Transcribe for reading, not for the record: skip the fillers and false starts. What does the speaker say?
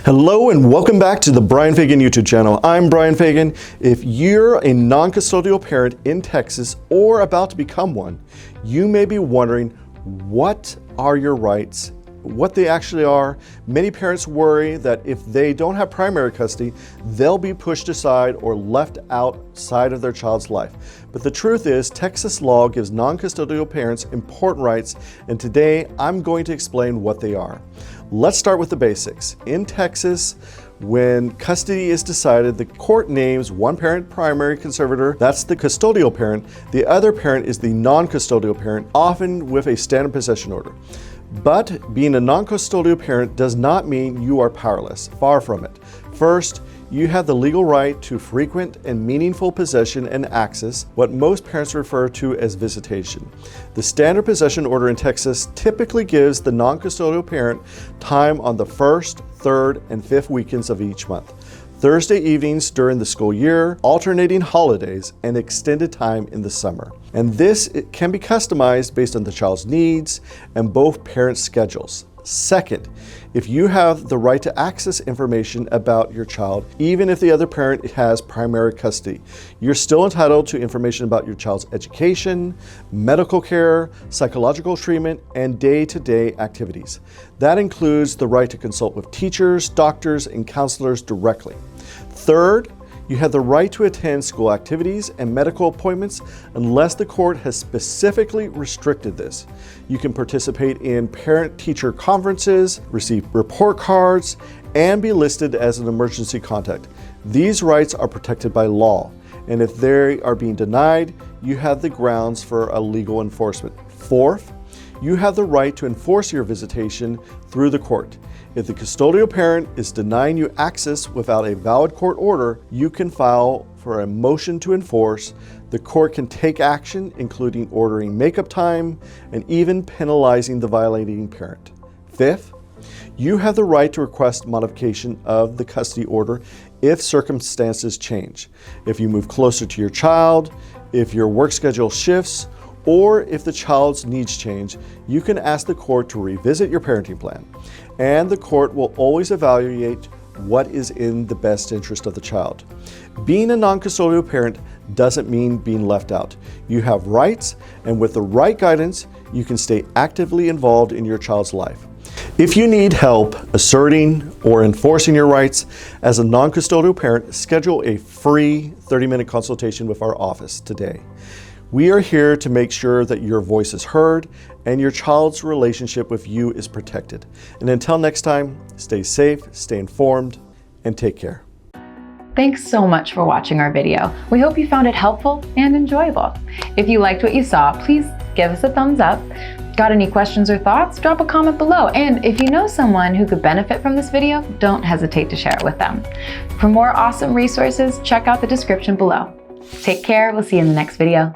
Hello and welcome back to the Bryan Fagan YouTube channel. I'm Bryan Fagan. If you're a non-custodial parent in Texas or about to become one, you may be wondering, what are your rights? What they actually are. Many parents worry that if they don't have primary custody, they'll be pushed aside or left outside of their child's life. But the truth is, Texas law gives non-custodial parents important rights, and today I'm going to explain what they are. Let's start with the basics. In Texas, when custody is decided, the court names one parent primary conservator, that's the custodial parent. The other parent is the non-custodial parent, often with a standard possession order. But being a non-custodial parent does not mean you are powerless. Far from it. First, you have the legal right to frequent and meaningful possession and access, what most parents refer to as visitation. The standard possession order in Texas typically gives the non-custodial parent time on the first, third, and fifth weekends of each month, Thursday evenings during the school year, alternating holidays, and extended time in the summer. And this can be customized based on the child's needs and both parents' schedules. Second, if you have the right to access information about your child, even if the other parent has primary custody, you're still entitled to information about your child's education, medical care, psychological treatment, and day-to-day activities. That includes the right to consult with teachers, doctors, and counselors directly. Third, you have the right to attend school activities and medical appointments unless the court has specifically restricted this. You can participate in parent-teacher conferences, receive report cards, and be listed as an emergency contact. These rights are protected by law, and if they are being denied, you have the grounds for a legal enforcement. Fourth, you have the right to enforce your visitation through the court. If the custodial parent is denying you access without a valid court order, you can file for a motion to enforce. The court can take action, including ordering makeup time and even penalizing the violating parent. Fifth, you have the right to request modification of the custody order if circumstances change. If you move closer to your child, if your work schedule shifts, or if the child's needs change, you can ask the court to revisit your parenting plan. And the court will always evaluate what is in the best interest of the child. Being a non-custodial parent doesn't mean being left out. You have rights, and with the right guidance, you can stay actively involved in your child's life. If you need help asserting or enforcing your rights as a non-custodial parent, schedule a free 30-minute consultation with our office today. We are here to make sure that your voice is heard and your child's relationship with you is protected. And until next time, stay safe, stay informed, and take care. Thanks so much for watching our video. We hope you found it helpful and enjoyable. If you liked what you saw, please give us a thumbs up. Got any questions or thoughts? Drop a comment below. And if you know someone who could benefit from this video, don't hesitate to share it with them. For more awesome resources, check out the description below. Take care. We'll see you in the next video.